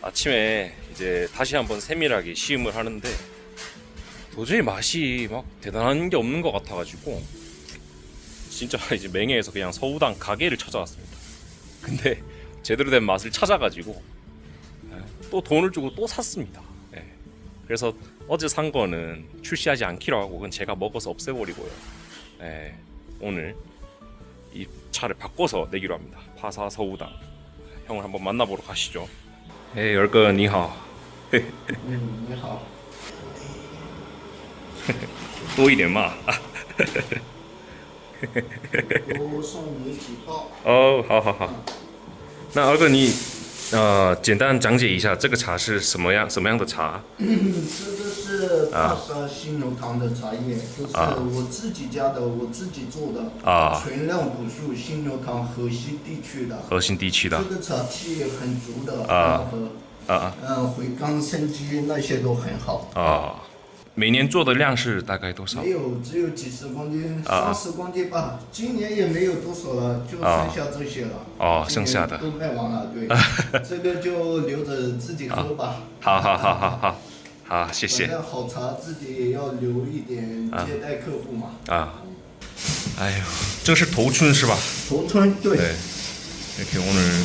아침에 이제 다시 한번 세밀하게 시음을 하는데 도저히 맛이 막 대단한 게 없는 것 같아가지고 진짜 이제 맹해에서 그냥 서우당 가게를 찾아왔습니다. 근데 제대로 된 맛을 찾아가지고 또 돈을 주고 또 샀습니다. 그래서 어제 산 거는 출시하지 않기로 하고 그건 제가 먹어서 없애버리고요. 오늘 이 차를 바꿔서 내기로 합니다. 파사 서우당. 형을 한번 만나보러 가시죠. 예, 열거 니하오. 你好，多一点嘛。我送你几包。哦，好好好。那二哥你简单讲解一下这个茶是什么样的茶？这个是帕萨新牛堂的茶叶，这是我自己家的，我自己做的，纯酿古树新牛堂河西地区的。核心地区的。这个茶气很足的，很喝。回甘生机那些都很好。每年做的量是大概多少？没有，只有几十公斤，30公斤吧。今年也没有多少了，就剩下这些了。剩下的都卖完了，对。这个就留着自己喝吧。好，谢谢。反正好茶自己也要留一点接待客户嘛。哎呦，这是头春是吧？头春对。 이렇게 오늘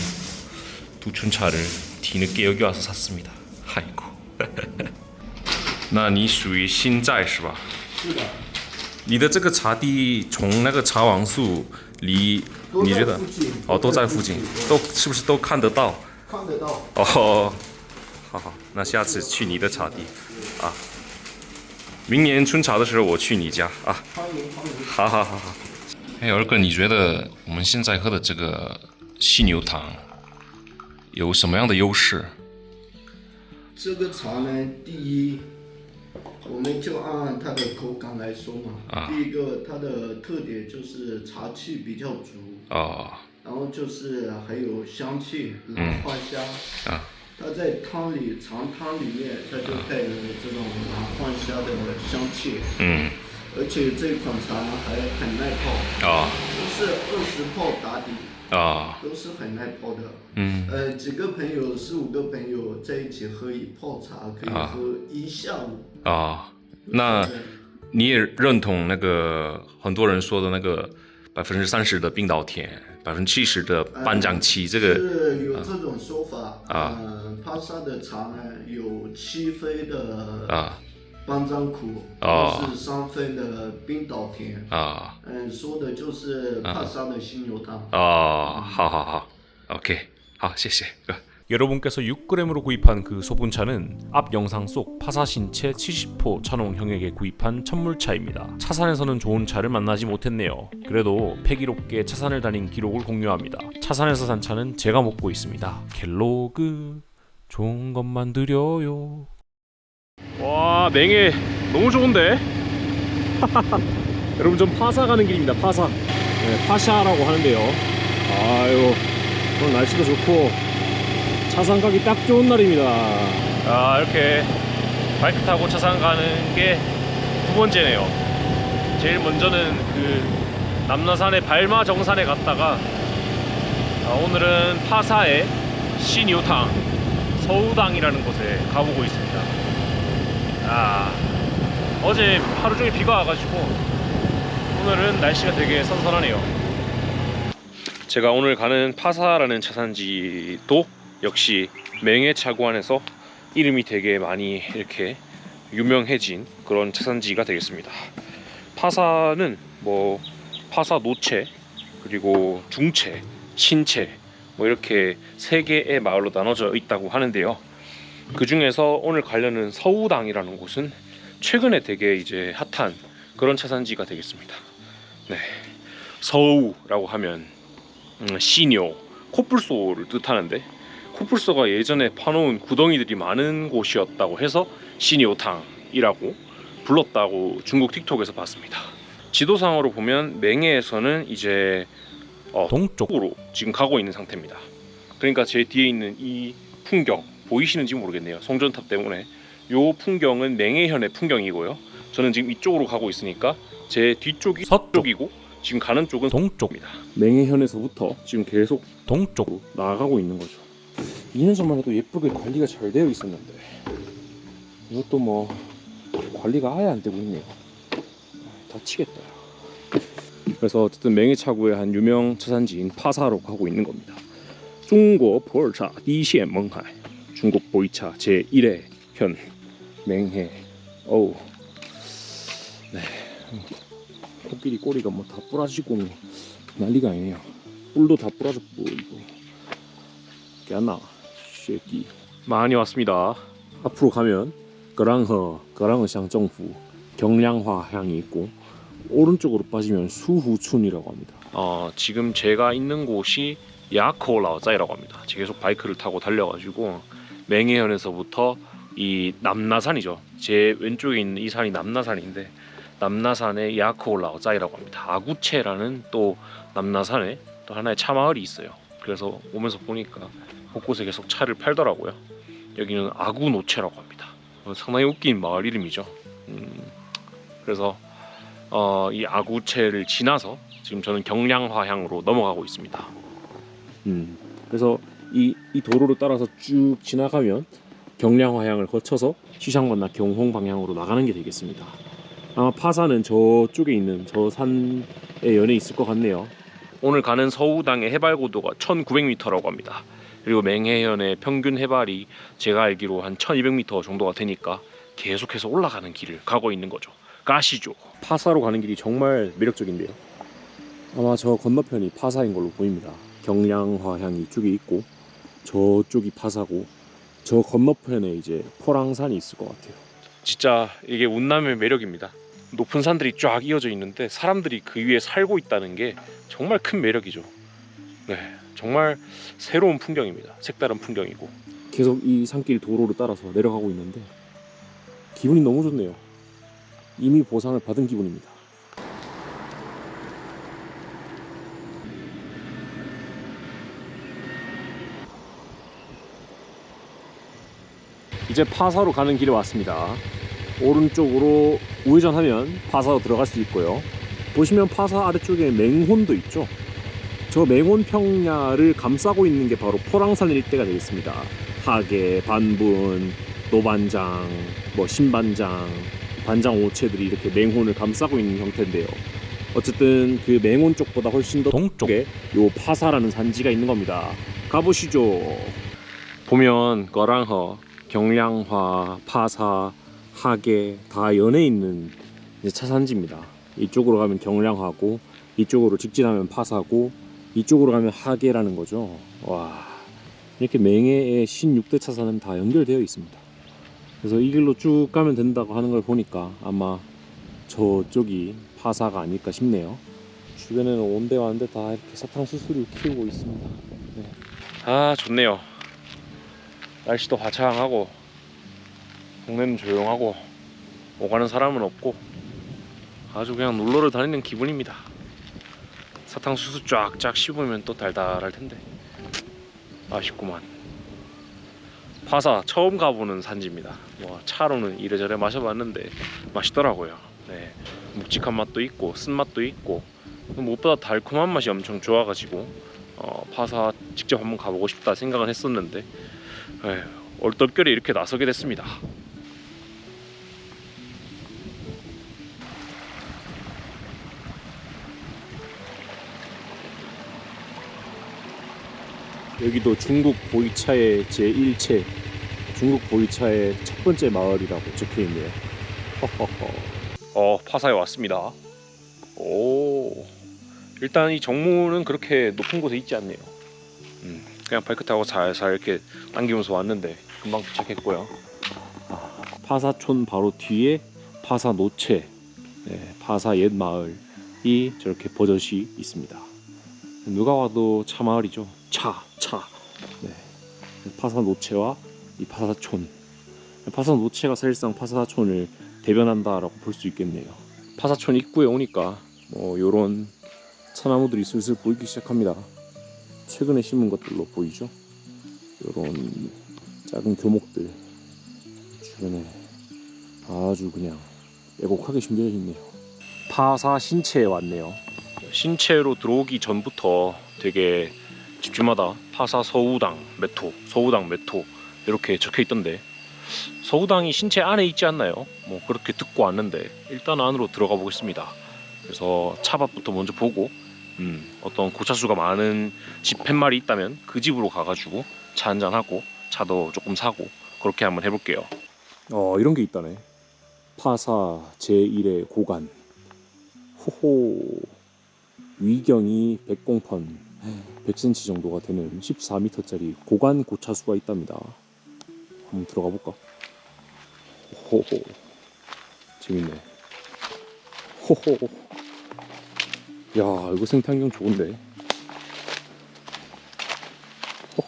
두춘차를 뒤늦게 여기 와서 샀습니다. 아이고. 那你属于新寨是吧？是的。你的这个茶地从那个茶王树离，你觉得？都在附近，都是不是都看得到？看得到。好，那下次去你的茶地啊。明年春茶的时候我去你家啊。欢迎。好。哎，二哥，你觉得我们现在喝的这个细牛堂有什么样的优势？这个茶呢，第一，我们就按它的口感来说嘛。第一个，它的特点就是茶气比较足。然后就是还有香气，兰花香。它在汤里长汤里面，它就带有这种兰花香的香气。而且这款茶还很耐泡。都是20泡打底。都是很耐泡的。几个朋友，4、5个朋友在一起喝一泡茶，可以喝一下午。那你也认同那个很多人说的那个30%的冰岛甜，70%的半掌期，这个是有这种说法。帕萨的茶呢，有7分的半掌苦，是3分的冰岛甜。说的就是帕萨的新牛汤。好 OK， 好，谢谢。 여러분께서 6g으로 구입한 그 소분차는 앞 영상 속 파사신채 70호 찬홍 형에게 구입한 천물차입니다. 차산에서는 좋은 차를 만나지 못했네요. 그래도 패기롭게 차산을 다닌 기록을 공유합니다. 차산에서 산 차는 제가 먹고 있습니다. 갤로그 좋은 것만 드려요. 와, 맹해 너무 좋은데? 여러분, 전 파사 가는 길입니다. 파사. 파샤라고 하는데요. 아유, 오늘 날씨도 좋고 차산 가기 딱 좋은 날입니다. 이렇게 바이크 타고 차산 가는 게 2번째네요. 제일 먼저는 그 남나산의 발마 정산에 갔다가 오늘은 파사의 시뉴탕 서우당이라는 곳에 가보고 있습니다. 어제 하루 종일 비가 와가지고 오늘은 날씨가 되게 선선하네요. 제가 오늘 가는 파사라는 차산지도 역시 맹해 차관에서 이름이 되게 많이 이렇게 유명해진 그런 차산지가 되겠습니다. 파사는 뭐 파사 노체, 그리고 중체, 신체 뭐 이렇게 3개의 마을로 나눠져 있다고 하는데요. 그 중에서 오늘 가려는 서우당이라는 곳은 최근에 되게 이제 핫한 그런 차산지가 되겠습니다. 네, 서우라고 하면 시뇨, 코뿔소를 뜻하는데 코뿔소가 예전에 파놓은 구덩이들이 많은 곳이었다고 해서 시니오탕이라고 불렀다고 중국 틱톡에서 봤습니다. 지도상으로 보면 맹해에서는 이제 동쪽으로 지금 가고 있는 상태입니다. 그러니까 제 뒤에 있는 이 풍경 보이시는지 모르겠네요. 송전탑 때문에 요 풍경은 맹해현의 풍경이고요. 저는 지금 이쪽으로 가고 있으니까 제 뒤쪽이 서쪽이고 지금 가는 쪽은 동쪽입니다. 맹해현에서부터 지금 계속 동쪽으로 나아가고 있는 거죠. 2년 전만 해도 예쁘게 관리가 잘 되어 있었는데 이것도 뭐 관리가 아예 안 되고 있네요. 다치겠다. 그래서 어쨌든 맹해차구의 한 유명 차산지인 파사로 가고 있는 겁니다. 중국 보르차 디시엔 멍하이, 중국 보이차 제1회 현 맹해. 어우, 네, 코끼리 꼬리가 뭐 다 부러지고 난리가 아니네요. 뿔도 다 부러졌고 이거 깨나 쉐기. 많이 왔습니다. 앞으로 가면 거랑허 샹정부 경량화 향이 있고, 오른쪽으로 빠지면 수후춘이라고 합니다. 지금 제가 있는 곳이 야코라오짜이라고 합니다. 제가 계속 바이크를 타고 달려가지고 맹해현에서부터 이 남나산이죠. 제 왼쪽에 있는 이 산이 남나산인데, 남나산의 야코라오짜이라고 합니다. 아구체라는 또 남나산에 또 하나의 차 마을이 있어요. 그래서 오면서 보니까 곳곳에 계속 차를 팔더라고요. 여기는 아구노체라고 합니다. 상당히 웃긴 마을 이름이죠. 그래서 이 아구체를 지나서 지금 저는 경량화향으로 넘어가고 있습니다. 그래서 이 도로를 따라서 쭉 지나가면 경량화향을 거쳐서 시상관나 경홍 방향으로 나가는 게 되겠습니다. 아마 파사는 저쪽에 있는 저 산에 연에 있을 것 같네요. 오늘 가는 서우당의 해발 고도가 1900m라고 합니다. 그리고 맹해현의 평균 해발이 제가 알기로 한 1200m 정도가 되니까 계속해서 올라가는 길을 가고 있는 거죠. 가시죠. 파사로 가는 길이 정말 매력적인데요. 아마 저 건너편이 파사인 걸로 보입니다. 경량화향이 이쪽에 있고 저쪽이 파사고, 저 건너편에 이제 포랑산이 있을 것 같아요. 진짜 이게 운남의 매력입니다. 높은 산들이 쫙 이어져 있는데 사람들이 그 위에 살고 있다는 게 정말 큰 매력이죠. 네, 정말 새로운 풍경입니다. 색다른 풍경이고, 계속 이 산길 도로를 따라서 내려가고 있는데 기분이 너무 좋네요. 이미 보상을 받은 기분입니다. 이제 파사로 가는 길에 왔습니다. 오른쪽으로 우회전하면 파사로 들어갈 수 있고요. 보시면 파사 아래쪽에 맹혼도 있죠. 저 맹혼 평야를 감싸고 있는 게 바로 포랑산 일대가 되겠습니다. 하계, 반분, 노반장, 신반장, 반장 오체들이 이렇게 맹혼을 감싸고 있는 형태인데요. 어쨌든 그 맹혼 쪽보다 훨씬 더 동쪽에 요 파사라는 산지가 있는 겁니다. 가보시죠. 보면 거랑허, 경량화, 파사, 하계 다 연해 있는 이제 차산지입니다. 이쪽으로 가면 경량화고, 이쪽으로 직진하면 파사고, 이쪽으로 가면 하계라는 거죠. 와, 이렇게 맹해의 16대 차산은 다 연결되어 있습니다. 그래서 이 길로 쭉 가면 된다고 하는 걸 보니까 아마 저쪽이 파사가 아닐까 싶네요. 주변에는 온데완데 다 이렇게 사탕수수를 키우고 있습니다. 네. 아, 좋네요. 날씨도 화창하고 동네는 조용하고 오가는 사람은 없고 아주 그냥 놀러를 다니는 기분입니다. 사탕수수 쫙쫙 씹으면 또 달달할 텐데 아쉽구만. 파사 처음 가보는 산지입니다. 차로는 이래저래 마셔봤는데 맛있더라고요. 네, 묵직한 맛도 있고 쓴맛도 있고 무엇보다 달콤한 맛이 엄청 좋아가지고 파사 직접 한번 가보고 싶다 생각은 했었는데 얼떨결에 이렇게 나서게 됐습니다. 여기도 중국 보이차의 제1채, 중국 보이차의 첫 번째 마을이라고 적혀 있네요. 파사에 왔습니다. 오, 일단 이 정문은 그렇게 높은 곳에 있지 않네요. 그냥 바이크 타고 살살 이렇게 당기면서 왔는데 금방 도착했고요. 파사촌 바로 뒤에 파사 노체, 파사 옛 마을이 저렇게 버젓이 있습니다. 누가 와도 차 마을이죠. 차. 네. 파사 노체와 이 파사촌. 파사 노체가 사실상 파사촌을 대변한다라고 볼 수 있겠네요. 파사촌 입구에 오니까 요런 차나무들이 슬슬 보이기 시작합니다. 최근에 심은 것들로 보이죠? 요런 작은 교목들 주변에 아주 그냥 애곡하게 심겨져 있네요. 파사 신체에 왔네요. 신체로 들어오기 전부터 되게 집집마다 파사 서우당 메토, 서우당 메토 이렇게 적혀 있던데 서우당이 신체 안에 있지 않나요? 뭐 그렇게 듣고 왔는데 일단 안으로 들어가 보겠습니다. 그래서 차밭부터 먼저 보고 어떤 고차수가 많은 집 팻말이 있다면 그 집으로 가가지고 차 한잔 하고 차도 조금 사고 그렇게 한번 해볼게요. 이런 게 있다네. 파사 제1의 고관. 호호. 위경이 100공펀 100cm 정도가 되는 14m짜리 고관 고차수가 있답니다. 한번 들어가 볼까? 호호. 재밌네. 호호. 야, 이거 생태환경 좋은데.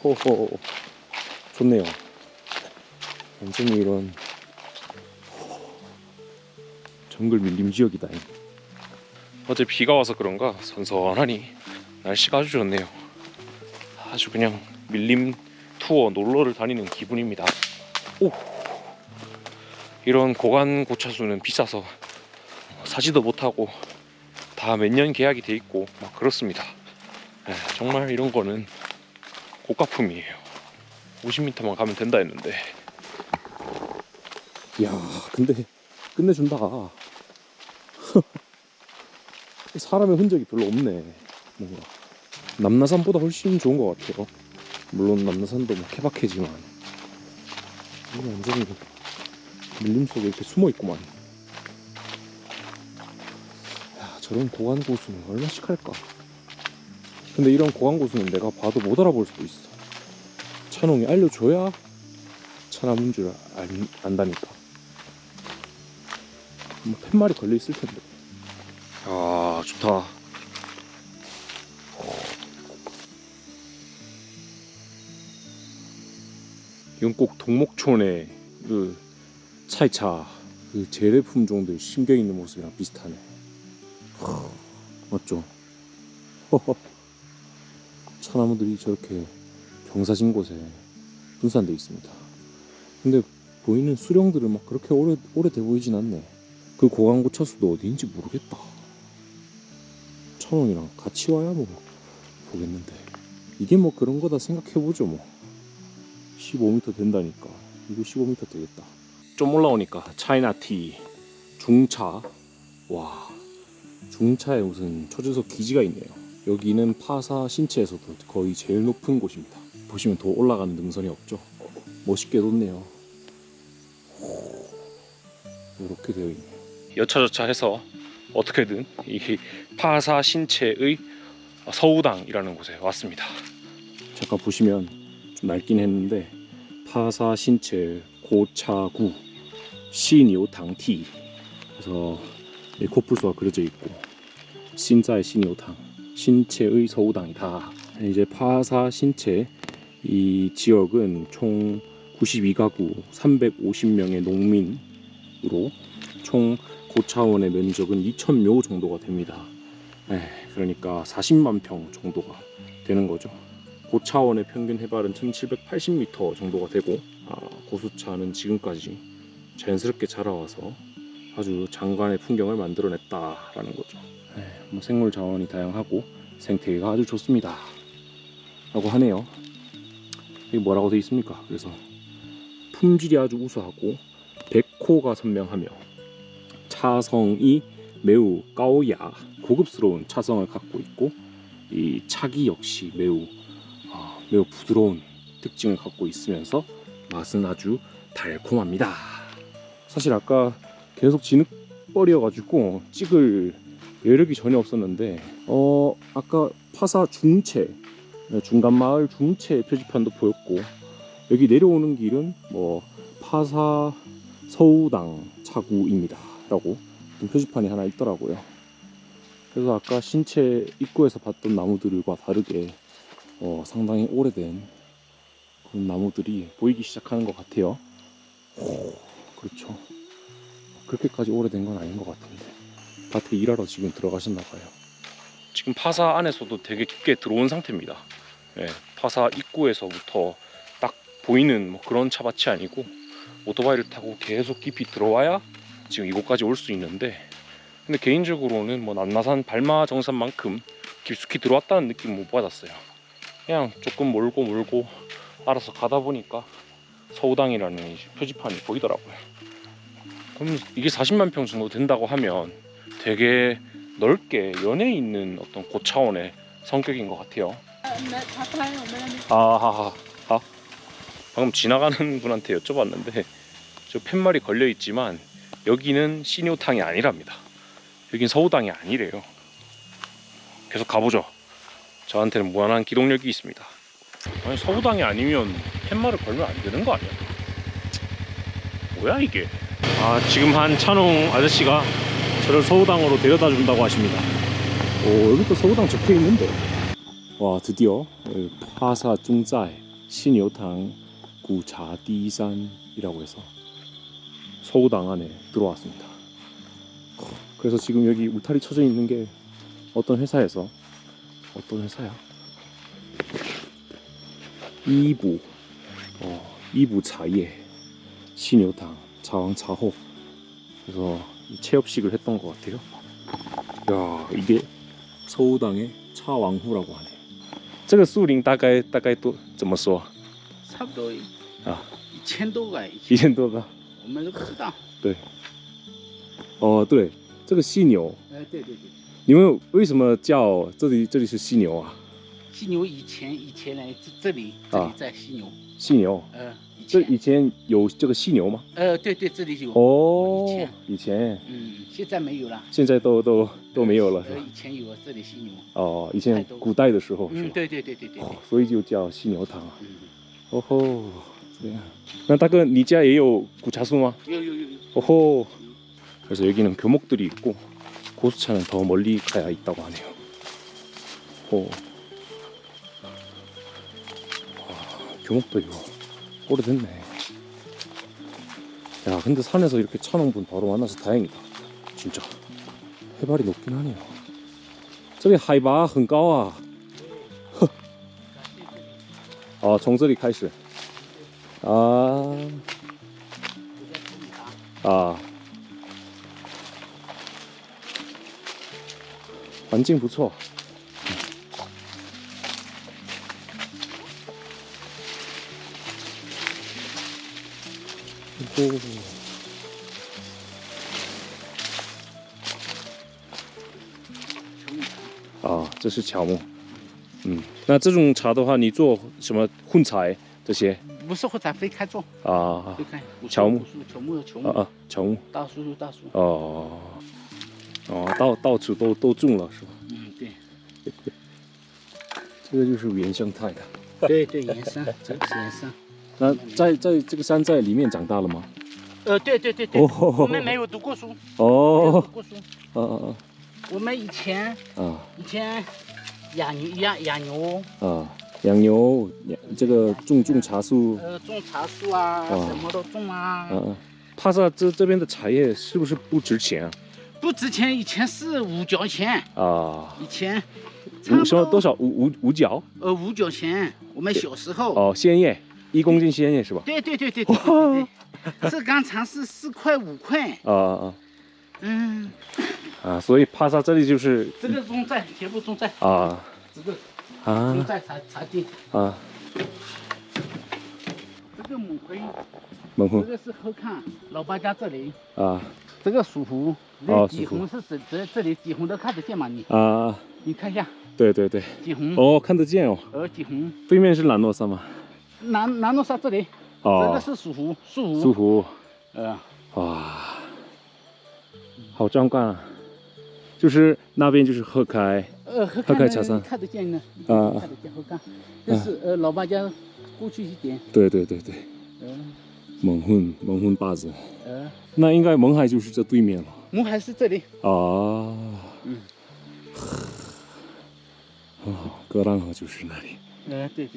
호호호. 좋네요. 완전히 이런 정글 밀림 지역이다. 어제 비가 와서 그런가 선선하니 날씨가 아주 좋네요. 아주 그냥 밀림 투어 놀러를 다니는 기분입니다. 오! 이런 고관 고차수는 비싸서 사지도 못하고 다 몇 년 계약이 돼 있고 막 그렇습니다. 정말 이런 거는 고가품이에요. 50m만 가면 된다 했는데. 이야, 근데 끝내준다. 사람의 흔적이 별로 없네. 뭔가 남나산보다 훨씬 좋은 것 같아요. 물론 남나산도 뭐 케바케지만 이거 완전히 밀림 속에 이렇게 숨어 있구만. 야, 저런 고관 고수는 얼마씩 할까? 근데 이런 고관 고수는 내가 봐도 못 알아볼 수도 있어. 찬홍이 알려줘야 차나문 줄 안다니까. 뭐 팻말이 걸려 있을 텐데. 아, 좋다. 이건 꼭 동목촌의 그 차이차 그 재래 품종들 심겨 있는 모습이랑 비슷하네. 맞죠? 차나무들이 저렇게 경사진 곳에 분산되어 있습니다. 근데 보이는 수령들은 막 그렇게 오래돼 보이진 않네. 그 고강고차수도 어디인지 모르겠다. 천원이랑 같이 와야 뭐 보겠는데 이게 뭐 그런 거다 생각해보죠. 뭐 15m 된다니까 이거 15m 되겠다. 좀 올라오니까 차이나티 중차. 와, 중차에 무슨 초저속 기지가 있네요. 여기는 파사 신체에서도 거의 제일 높은 곳입니다. 보시면 더 올라가는 능선이 없죠. 멋있게 뒀네요. 이렇게 되어 있네요. 여차저차 해서 어떻게든 이 파사 신체의 서우당이라는 곳에 왔습니다. 잠깐 보시면 좀 낡긴 했는데 파사 신체 고차구 시니오탕티 그래서 코뿔소가 그려져 있고 신자의 시니오탕 신체의 서우당이다. 이제 파사 신체 이 지역은 총 92가구 350명의 농민으로 총 고차원의 면적은 2,000묘 정도가 됩니다. 그러니까 40만 평 정도가 되는 거죠. 고차원의 평균 해발은 1780m 정도가 되고 고수차는 지금까지 자연스럽게 자라와서 아주 장관의 풍경을 만들어냈다라는 거죠. 뭐 생물 자원이 다양하고 생태계가 아주 좋습니다 라고 하네요. 이게 뭐라고 되어 있습니까? 그래서 품질이 아주 우수하고 백호가 선명하며 차성이 매우 까오야 고급스러운 차성을 갖고 있고 이 차기 역시 매우 부드러운 특징을 갖고 있으면서 맛은 아주 달콤합니다. 사실 아까 계속 진흙벌이여가지고 찍을 여력이 전혀 없었는데 아까 파사 중체 중간마을 중체 표지판도 보였고 여기 내려오는 길은 뭐 파사 서우당 차구입니다 라고 표지판이 하나 있더라고요. 그래서 아까 신체 입구에서 봤던 나무들과 다르게 상당히 오래된 그런 나무들이 보이기 시작하는 것 같아요. 그렇죠. 그렇게까지 오래된 건 아닌 것 같은데 밭에 일하러 지금 들어가셨나 봐요. 지금 파사 안에서도 되게 깊게 들어온 상태입니다. 파사 입구에서부터 딱 보이는 뭐 그런 차밭이 아니고 오토바이를 타고 계속 깊이 들어와야 지금 이곳까지 올 수 있는데 근데 개인적으로는 뭐 남나산 발마 정선만큼 깊숙이 들어왔다는 느낌 못 받았어요. 그냥 조금 몰고 알아서 가다 보니까 서우당이라는 표지판이 보이더라고요. 그럼 이게 40만 평 정도 된다고 하면 되게 넓게 연해 있는 어떤 고차원의 성격인 것 같아요. 방금 지나가는 분한테 여쭤봤는데 저 팻말이 걸려 있지만 여기는 시뇨탕이 아니랍니다. 여긴 서우당이 아니래요. 계속 가보죠. 저한테는 무한한 기동력이 있습니다. 아니 서우당이 아니면 팻말을 걸면 안 되는 거 아니야? 뭐야 이게? 지금 한 찬홍 아저씨가 저를 서우당으로 데려다 준다고 하십니다. 오, 여기 또 서우당 적혀 있는데. 와, 드디어 파사 중짜이 시뇨탕 구차 디산이라고 해서 서우당 안에 들어왔습니다. 그래서 지금 여기 울타리 쳐져 있는 게 어떤 회사야? 이부 차예 시뇨탕 자왕차호. 그래서 체업식을 했던 것 같아요. 야, 이게 서우당의 차왕후라고 하네. 这个树林大概都怎么说？差不多啊1000多个，1000多个。我们都不知道。对。哦，对，这个犀牛，对，你们为什么叫这里是犀牛啊？犀牛以前呢，这里在犀牛。犀牛。这以前有这个犀牛吗？对，这里有。哦，以前。现在没有了。现在都没有了，是吧？以前有这里犀牛。哦，以前古代的时候。对。所以就叫犀牛汤啊。哦吼，这样。那大哥，你家也有古茶树吗？有。哦吼。 그래서 여기는 교목들이 있고 고수차는 더 멀리 가야 있다고 하네요. 교목도 이거 오래됐네. 야, 근데 산에서 이렇게 찬홍분 바로 만나서 다행이다. 진짜 해발이 높긴 하네요. 저기 하이바 很高啊. 从这里开始. 环境不错。这是乔木。那这种茶的话，你做什么混采这些？不是混采，分开做。分开。乔木。乔木。大树。到处都种了是吧？对。这个就是原生态的。对，原生，这个是原生。那在这个山在里面长大了吗？对。我们没有读过书。读过书。我们以前养牛。养牛，这个种茶树。种茶树啊，什么都种啊。帕萨这边的茶叶是不是不值钱啊？ 不值钱，以前是5角钱以前什么多少5角？5角钱，我们小时候。鲜叶1公斤鲜叶是吧？对。这杆茶是4块5块。所以帕萨这里就是这个种菜，全部种菜这个种菜茶地这个蒙灰，这个是后看老八家这里这个属湖，底红是这里底红都看得见吗？你看一下。对。底红。看得见哦。底红。对面是兰诺山吗？兰诺山这里。这个是属湖。属湖。哇，好壮观啊！就是那边就是鹤开茶山，看得见的。看得见后看。这是老八家过去一点。对。蒙混坝子。那应该勐海就是这对面了。勐海是这里。格兰河就是那里。对。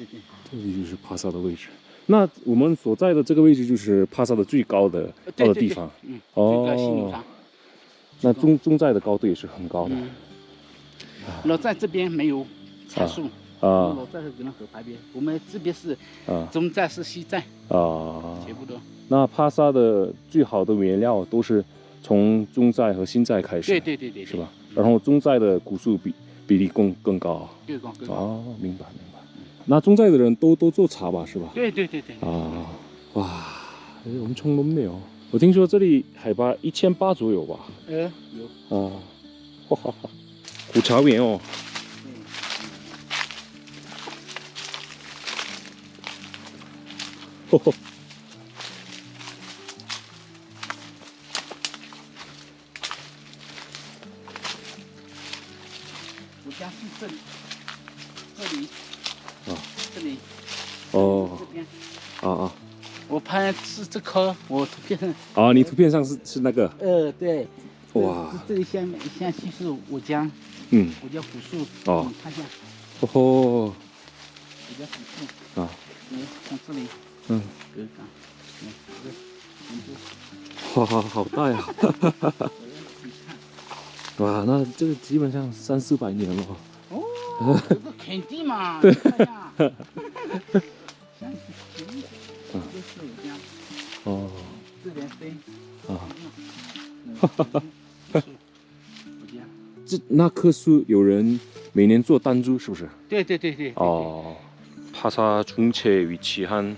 这里就是帕萨的位置。那我们所在的这个位置就是帕萨的最高的地方。那中寨的高度也是很高的。老寨这边没有茶树。老寨是格兰河旁边，我们这边是中寨是西寨。全部都。那帕萨的最好的原料都是从中寨和新寨开始。对。是吧？然后中寨的古树比例更高。更高。明白。那种在的人都做茶吧，是吧？对对对对。啊，哇，엄청 높네요. 我听说这里海拔1800左右吧。有。啊，哇哈哈，古茶园哦。呵呵。我家是这里，啊，这里，哦，这边。啊。我拍是这颗，我图片上。啊，你图片上是那个？对。哇，这里现在就是我家，我家古树。哦，你看一下。哦吼，我家古树。啊，从这里。哇，好大呀！哇，那这个基本上300-400年了。哦，这个肯定嘛。对。哦，这边飞啊，那棵树有人每年做弹珠，是不是？对。파사 중체에 위치한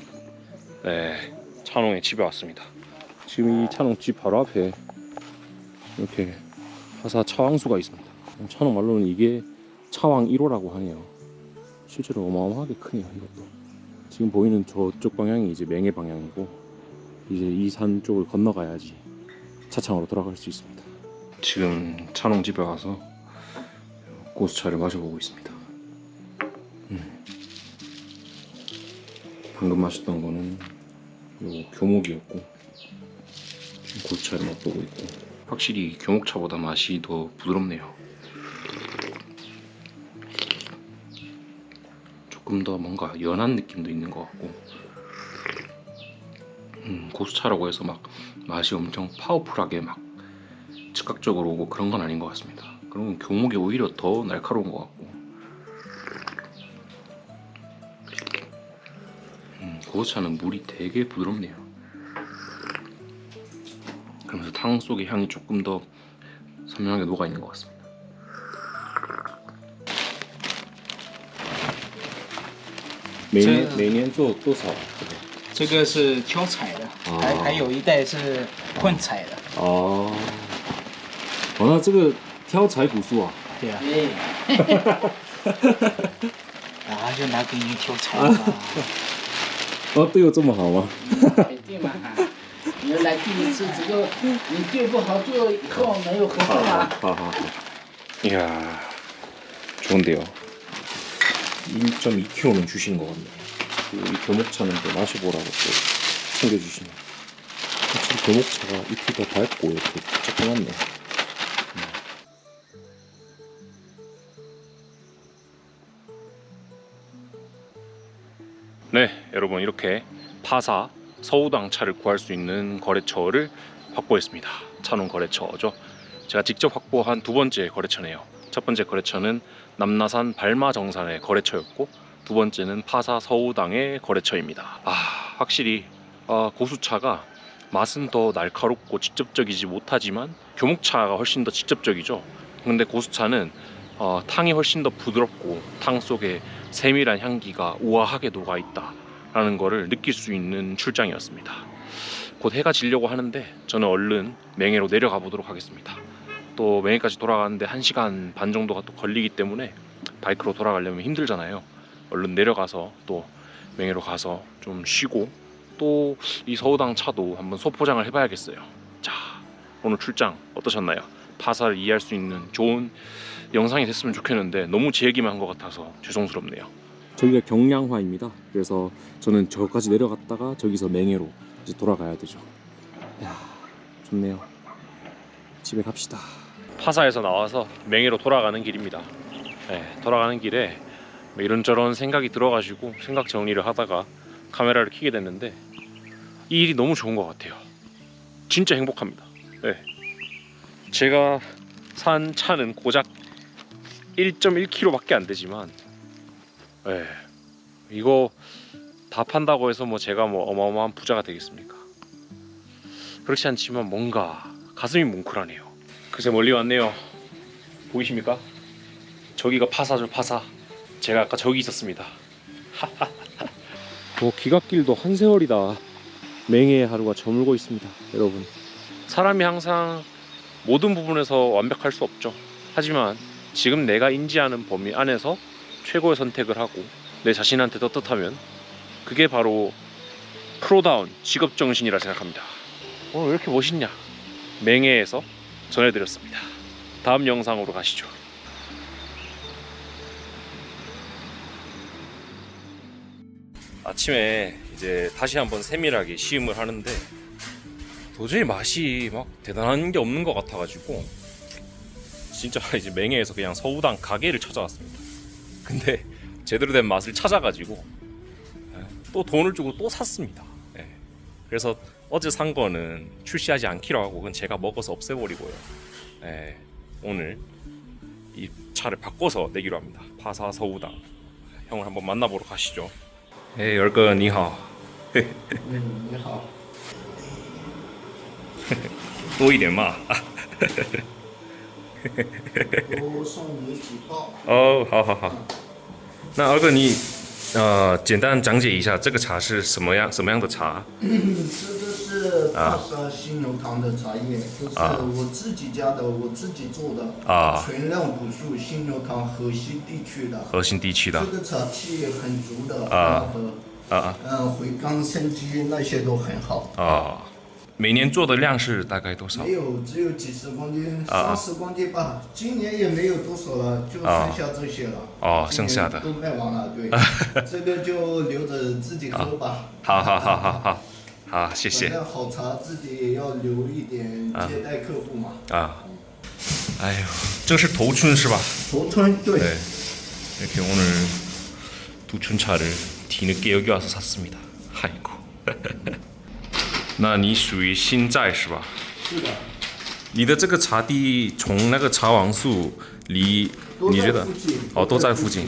찬홍의 집에 왔습니다. 지금 이 찬홍 집 바로 앞에 이렇게 파사 차왕수가 있습니다. 찬홍 말로는 이게 차왕 1호라고 하네요. 실제로 어마어마하게 크네요, 이것도. 지금 보이는 저쪽 방향이 이제 맹해 방향이고, 이제 이 산 쪽을 건너가야지 차창으로 돌아갈 수 있습니다. 지금 찬홍 집에 와서 고수차를 마셔보고 있습니다. 방금 마셨던 거는 요 교목이었고, 지금 고수차를 맛보고 있고, 확실히 교목차보다 맛이 더 부드럽네요. 조금 더 뭔가 연한 느낌도 있는 것 같고, 고수차라고 해서 막 맛이 엄청 파워풀하게 막 즉각적으로 오고 그런 건 아닌 것 같습니다. 그럼 교목이 오히려 더 날카로운 것 같고, 고수차는 물이 되게 부드럽네요. 그러면서 탕 속의 향이 조금 더 선명하게 녹아 있는 것 같습니다. 每年做多少？这个是挑采的，还有一袋是混采的。哦，那这个挑采古树啊？对啊。然后就拿给你挑采嘛。对我这么好吗？肯定嘛，你来第一次，这个你对不好做，以后没有合作嘛。好。이야, 좋은데요. 1.2kg는 주시는 것 같네요. 이 교목차는 또 마셔보라고 또 챙겨주시네요. 확실히 교목차가 잎이 더 밝고 이렇게 조그맣네. 네, 여러분, 이렇게 파사 서우당 차를 구할 수 있는 거래처를 확보했습니다. 찬홍 거래처죠. 제가 직접 확보한 두 번째 거래처네요. 첫 번째 거래처는 남나산 발마정산의 거래처였고, 두 번째는 파사 서우당의 거래처입니다. 확실히 고수차가 맛은 더 날카롭고 직접적이지 못하지만 교목차가 훨씬 더 직접적이죠. 근데 고수차는 탕이 훨씬 더 부드럽고 탕 속에 세밀한 향기가 우아하게 녹아있다 라는 거를 느낄 수 있는 출장이었습니다. 곧 해가 지려고 하는데 저는 얼른 맹해로 내려가 보도록 하겠습니다. 또 맹해까지 돌아가는데 1시간 반 정도가 또 걸리기 때문에 바이크로 돌아가려면 힘들잖아요. 얼른 내려가서 또 맹해로 가서 좀 쉬고, 또 이 서우당 차도 한번 소포장을 해봐야겠어요. 자, 오늘 출장 어떠셨나요? 파사를 이해할 수 있는 좋은 영상이 됐으면 좋겠는데 너무 제 얘기만 한 것 같아서 죄송스럽네요. 저기가 경량화입니다. 그래서 저는 저까지 내려갔다가 저기서 맹해로 이제 돌아가야 되죠. 야, 좋네요. 집에 갑시다. 파사에서 나와서 맹해로 돌아가는 길입니다. 네, 돌아가는 길에 이런저런 생각이 들어가지고 생각 정리를 하다가 카메라를 켜게 됐는데 이 일이 너무 좋은 것 같아요. 진짜 행복합니다. 네. 제가 산 차는 고작 1.1kg밖에 안 되지만, 네, 이거 다 판다고 해서 뭐 제가 뭐 어마어마한 부자가 되겠습니까? 그렇지 않지만 뭔가 가슴이 뭉클하네요. 그새 멀리 왔네요. 보이십니까? 저기가 파사죠, 파사. 제가 아까 저기 있었습니다. 기갓길도 한 세월이다. 맹해의 하루가 저물고 있습니다, 여러분. 사람이 항상 모든 부분에서 완벽할 수 없죠. 하지만 지금 내가 인지하는 범위 안에서 최고의 선택을 하고 내 자신한테 떳떳하면 그게 바로 프로다운 직업정신이라 생각합니다. 오늘 왜 이렇게 멋있냐? 맹해에서 전해드렸습니다. 다음 영상으로 가시죠. 아침에 이제 다시 한번 세밀하게 시음을 하는데 도저히 맛이 막 대단한 게 없는 것 같아가지고 진짜 이제 맹해에서 그냥 서우당 가게를 찾아왔습니다. 근데 제대로 된 맛을 찾아가지고 또 돈을 주고 또 샀습니다. 그래서 어제 산 거는 출시하지 않기로 하고 그건 제가 먹어서 없애버리고요. 오늘 이 차를 바꿔서 내기로 합니다. 파사 서우당. 형을 한번 만나보러 가시죠. 儿哥你好。你好。多一点嘛。我送你几包。哦，好好好。那儿哥你简单讲解一下这个茶是什么样的茶？这个是帕萨新牛堂的茶叶，这是我自己家的，我自己做的，纯酿古树新牛堂河西地区的。核心地区的。这个茶气很足的，回甘生机那些都很好。每年做的量是大概多少？没有，只有几十公斤，30公斤吧。今年也没有多少了，就剩下这些了。剩下的都卖完了，对。这个就留着自己喝吧。好，谢谢。反正好茶自己也要留一点接待客户嘛。哎呦，这是头春是吧？头春对。 이렇게 오늘 두춘차를 뒤늦게 여기 와서 샀습니다. 아이고. 那你属于新寨是吧？是的。你的这个茶地从那个茶王树离，你觉得？都在附近，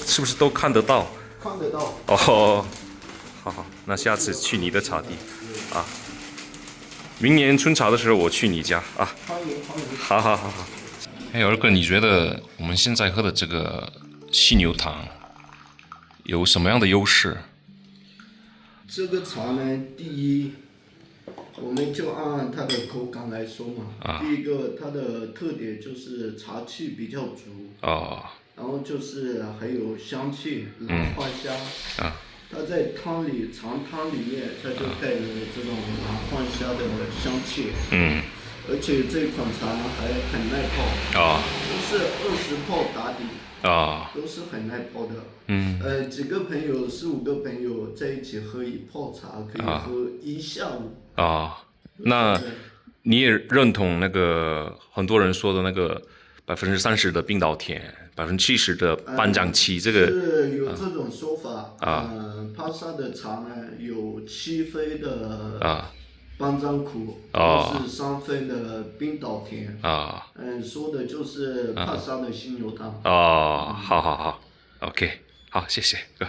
是不是都看得到？看得到。好，那下次去你的茶地明年春茶的时候我去你家欢迎。好。儿哥，你觉得我们现在喝的这个细牛堂有什么样的优势？这个茶呢，第一，我们就按它的口感来说嘛。第一个，它的特点就是茶气比较足。然后就是还有香气，兰花香。它在长汤里面，它就带有这种兰花香的香气。而且这款茶还很耐泡。都是20泡打底。都是很耐泡的。几个朋友，4、5个朋友在一起喝一泡茶，可以喝一下午。那你也认同那个很多人说的那个30%的冰岛甜，70%的半掌期，这个是有这种说法。帕萨的茶呢，有7分的半掌苦，是3分的冰岛甜。说的就是帕萨的新牛汤。好，OK， 好，谢谢哥。